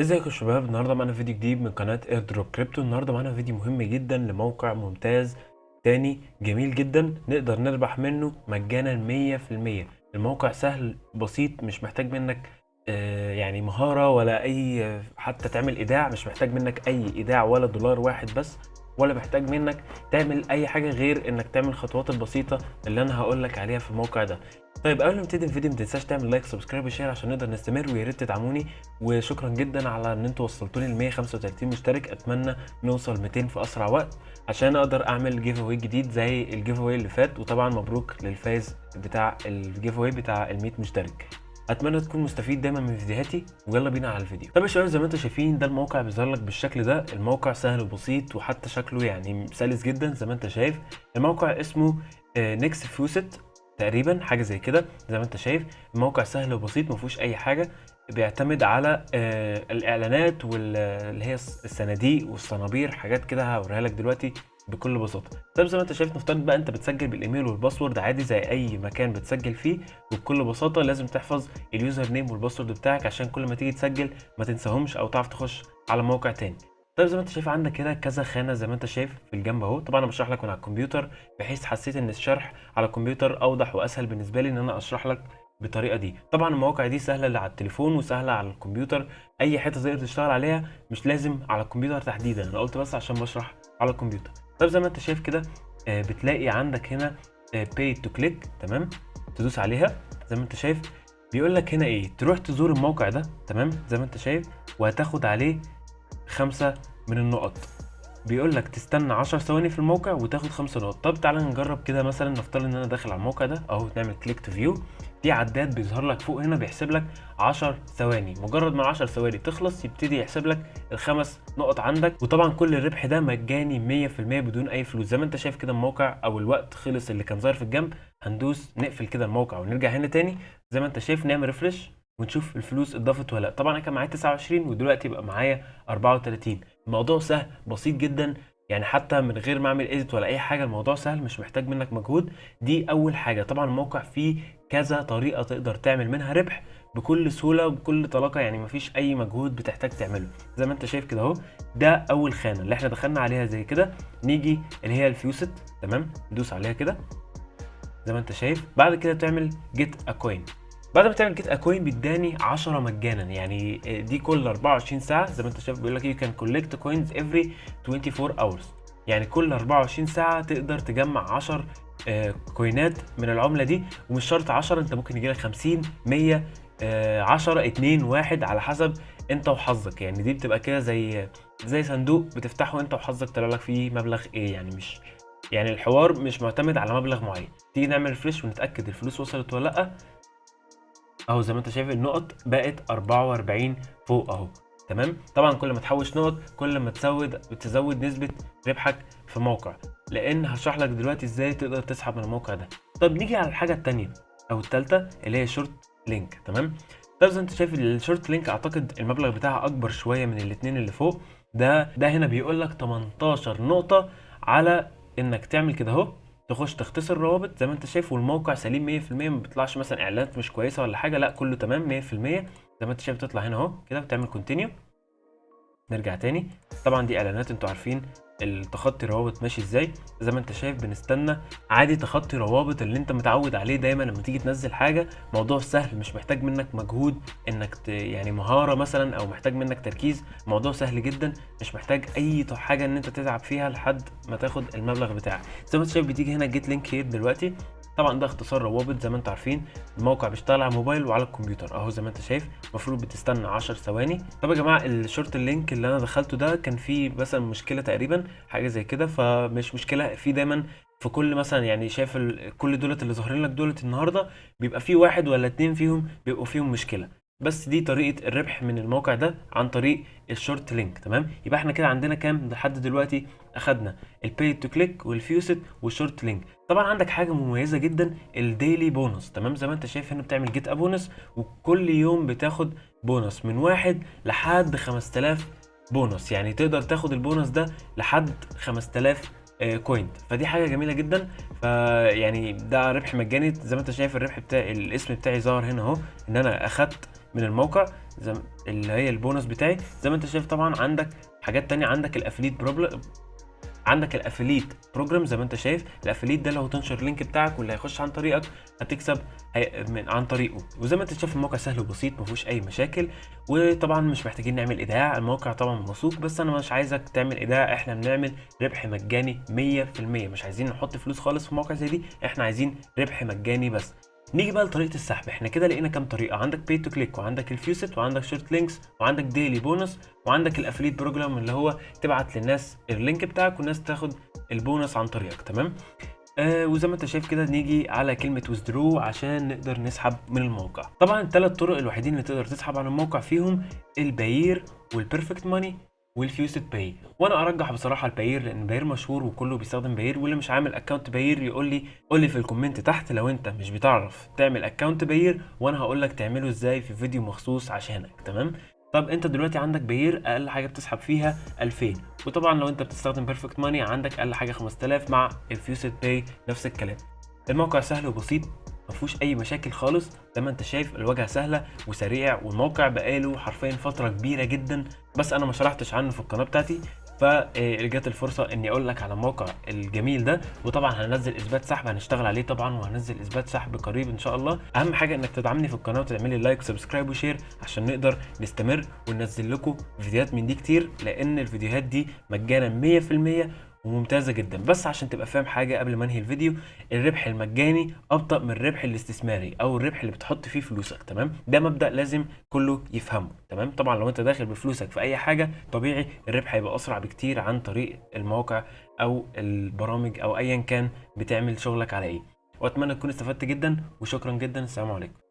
ازيكم يا شباب؟ النهارده معانا فيديو جديد من قناه اير دروب كريبتو. النهارده معانا فيديو مهم جدا لموقع ممتاز تاني جميل جدا نقدر نربح منه مجانا 100%. الموقع سهل بسيط، مش محتاج منك يعني مهاره ولا اي حتى تعمل ايداع. مش محتاج منك اي ايداع ولا دولار واحد بس، ولا محتاج منك تعمل اي حاجه غير انك تعمل الخطوات البسيطه اللي انا هقول لك عليها في الموقع ده. طيب قبل ما نبتدي الفيديو ما تنساش تعمل لايك سبسكرايب وشير عشان نقدر نستمر، ويا ريت تدعموني. وشكرا جدا على ان انتوا وصلتوني ل 135 مشترك. اتمنى نوصل 200 في اسرع وقت عشان اقدر اعمل جيف اواي جديد زي الجيف اواي اللي فات. وطبعا مبروك للفايز بتاع الجيف اواي بتاع ال 100 مشترك. اتمنى تكون مستفيد دايما من فيديوهاتي، ويلا بينا على الفيديو. طب يا شباب، زي ما انتم شايفين ده الموقع بيظهر لك بالشكل ده. الموقع سهل وبسيط وحتى شكله يعني سلس جدا زي ما انت شايف. الموقع اسمه نيكس فوست تقريبا، حاجه زي كده. زي ما انت شايف الموقع سهل وبسيط، ما فيهوش اي حاجه. بيعتمد على الاعلانات واللي هي الصناديق والصنابير، حاجات كده هوريها لك دلوقتي بكل بساطه. طيب زي ما انت شايف، نفترض بقى انت بتسجل بالايميل والباسورد عادي زي اي مكان بتسجل فيه. وبكل بساطه لازم تحفظ اليوزر نيم والباسورد بتاعك عشان كل ما تيجي تسجل ما تنساهمش او تعرف تخش على موقع تاني. طيب زي ما انت شايف عندك هنا كذا خانه زي ما انت شايف في الجنب اهو. طبعا انا بشرح لك من على الكمبيوتر، بحيث حسيت ان الشرح على الكمبيوتر اوضح واسهل بالنسبه لي ان انا اشرح لك بالطريقه دي. طبعا المواقع دي سهله اللي على التليفون وسهله على الكمبيوتر، اي حته تقدر تشتغل عليها، مش لازم على الكمبيوتر تحديدا. انا قلت بس عشان بشرح على الكمبيوتر. طيب زي ما انت شايف كده بتلاقي عندك هنا pay to click، تمام. تدوس عليها زي ما انت شايف. بيقول لك هنا ايه، تروح تزور الموقع ده، تمام زي ما انت شايف، وهتاخد عليه 5 من النقط. بيقول لك تستنى 10 ثواني في الموقع وتاخد 5 نقط. طب تعالى نجرب كده. مثلا نفترض ان انا داخل على الموقع ده اهو، نعمل كليك تو فيو. في عداد بيظهر لك فوق هنا بيحسب لك 10 ثواني. مجرد ما ال 10 ثواني تخلص يبتدي يحسب لك الخمس نقط عندك. وطبعا كل الربح ده مجاني 100% بدون اي فلوس. زي ما انت شايف كده الموقع او الوقت خلص اللي كان ظاهر في الجنب. هندوس نقفل كده الموقع ونرجع هنا تاني. زي ما انت شايف نعمل ريفرش ونشوف الفلوس اتضافت ولا لا. طبعا انا كان معايا 29 ودلوقتي بقى معايا 34. الموضوع سهل بسيط جدا، يعني حتى من غير ما اعمل ايديت ولا اي حاجه الموضوع سهل، مش محتاج منك مجهود. دي اول حاجه. طبعا الموقع فيه كذا طريقه تقدر تعمل منها ربح بكل سهوله وبكل طلاقه، يعني مفيش اي مجهود بتحتاج تعمله. زي ما انت شايف كده اهو، ده اول خانه اللي احنا دخلنا عليها زي كده. نيجي اللي هي الفيوست، تمام، ندوس عليها كده زي ما انت شايف. بعد كده تعمل جيت اكوين. بعد ما تعمل جيت اكوين بيداني 10 مجانا، يعني دي كل 24 ساعه. زي ما انت شايف بيقول لك يو كان كولكت كوينز افري 24 اورز، يعني كل 24 ساعه تقدر تجمع 10 كوينات من العمله دي. ومش شرط 10، انت ممكن يجيلك 50 100 10 2 1 على حسب انت وحظك. يعني دي بتبقى كده زي صندوق بتفتحه انت وحظك طلع لك فيه مبلغ ايه. يعني مش يعني الحوار مش معتمد على مبلغ معين. تيجي نعمل ريفريش ونتاكد الفلوس وصلت ولا لا. اهو زي ما انت شايف النقط بقت 44 فوق اهو، تمام. طبعا كل ما تحوش نقط كل ما تزود نسبه ربحك في موقع، لان هشرح لك دلوقتي ازاي تقدر تسحب من الموقع ده. طب نيجي على الحاجه الثانيه او الثالثه اللي هي شورت لينك، تمام. طب زي ما انت شايف الشورت لينك اعتقد المبلغ بتاعها اكبر شويه من الاثنين اللي فوق. ده هنا بيقول لك 18 نقطه على انك تعمل كده اهو، تخش تختصر روابط زي ما انت شايف. والموقع سليم 100%، ما بيطلعش مثلا اعلانات مش كويسه ولا حاجه، لا كله تمام 100%. زي ما انت شايف تطلع هنا اهو كده وتعمل كونتينيو. نرجع تاني. طبعا دي اعلانات، انتوا عارفين التخطي روابط ماشي ازاي. زي ما انت شايف بنستنى عادي تخطي روابط اللي انت متعود عليه دايما لما تيجي تنزل حاجه. موضوع سهل، مش محتاج منك مجهود انك يعني مهاره مثلا، او محتاج منك تركيز. موضوع سهل جدا، مش محتاج اي حاجه ان انت تتعب فيها لحد ما تاخد المبلغ بتاعك. زي ما انت شايف بتيجي هنا جيت لينك هير دلوقتي. طبعا ده اختصار روابط زي ما انتوا عارفين. الموقع بيشتغل على الموبايل وعلى الكمبيوتر اهو زي ما انت شايف. المفروض بتستنى 10 ثواني. طب يا جماعه الشورت اللينك اللي انا دخلته ده كان فيه مثلا مشكله تقريبا، حاجه زي كده. فمش مشكله، في دايما في كل مثلا، يعني شايف كل دولت اللي ظاهرين لك دولت النهارده بيبقى في واحد ولا اتنين فيهم بيبقوا فيهم مشكله. بس دي طريقه الربح من الموقع ده عن طريق الشورت لينك، تمام. يبقى احنا كده عندنا كام لحد دلوقتي؟ اخدنا الباي تو كليك والفيوست والشورت لينك. طبعا عندك حاجه مميزه جدا، الديلي بونص، تمام. زي ما انت شايف هنا بتعمل جيت ابونص، وكل يوم بتاخد بونص من 1 لحد 5000 بونص. يعني تقدر تاخد البونص ده لحد 5000 كوين. فدي حاجه جميله جدا. فيعني ده ربح مجاني. زي ما انت شايف الربح بتاعي، الاسم بتاعي ظهر هنا اهو، ان انا اخدت من الموقع اللي هي البونص بتاعي. زي ما انت شايف طبعا عندك حاجات تانية، عندك الافيليت بروجرام. زي ما انت شايف الافيليت ده لو تنشر اللينك بتاعك واللي هيخش عن طريقك هتكسب عن طريقه. وزي ما انت شايف الموقع سهل وبسيط ما فيهوش اي مشاكل، وطبعا مش محتاجين نعمل ايداع. الموقع طبعا موثوق، بس انا مش عايزك تعمل ايداع، احنا بنعمل ربح مجاني 100%. مش عايزين نحط فلوس خالص في موقع زي دي، احنا عايزين ربح مجاني بس. نيجي بقى لطريقه السحب. احنا كده لقينا كام طريقه، عندك بي تو كليك، وعندك الفيوست، وعندك شورت لينكس، وعندك ديلي بونص، وعندك الافيليت بروجرام اللي هو تبعت للناس اللينك بتاعك والناس تاخد البونص عن طريقك. تمام. وزي ما انت شايف كده نيجي على كلمة withdraw عشان نقدر نسحب من الموقع. طبعا الثلاث طرق الوحيدين اللي تقدر تسحب عن الموقع فيهم الباير والبيرفكت ماني والفيوست باي. وانا ارجح بصراحه الباير، لان باير مشهور وكله بيستخدم باير. واللي مش عامل اكونت باير قول لي في الكومنت تحت لو انت مش بتعرف تعمل اكونت باير، وانا هقول لك تعمله ازاي في فيديو مخصوص عشانك. تمام. طب انت دلوقتي عندك باير اقل حاجه بتسحب فيها 2000، وطبعا لو انت بتستخدم بيرفكت ماني عندك اقل حاجه 5000، مع الفيوست باي نفس الكلام. الموقع سهل وبسيط ما فيهوش اي مشاكل خالص. زي ما انت شايف الواجهه سهله وسريع، والموقع بقاله حرفيا فتره كبيره جدا، بس انا ما شرحتش عنه في القناه بتاعتي، فجت الفرصه اني اقول لك على الموقع الجميل ده. وطبعا هننزل اثبات سحب، هنشتغل عليه طبعا، وهنزل اثبات سحب قريب ان شاء الله. اهم حاجه انك تدعمني في القناه وتعمل لي لايك وسبسكرايب وشير عشان نقدر نستمر وننزل لكم فيديوهات من دي كتير، لان الفيديوهات دي مجانا 100% وممتازه جدا. بس عشان تبقى فاهم حاجه قبل ما انهي الفيديو، الربح المجاني ابطا من الربح الاستثماري او الربح اللي بتحط فيه فلوسك. تمام. ده مبدا لازم كله يفهمه. تمام. طبعا لو انت داخل بفلوسك في اي حاجه طبيعي الربح هيبقى اسرع بكتير عن طريق المواقع او البرامج او ايا كان بتعمل شغلك على ايه. واتمنى تكون استفدت جدا، وشكرا جدا. السلام عليكم.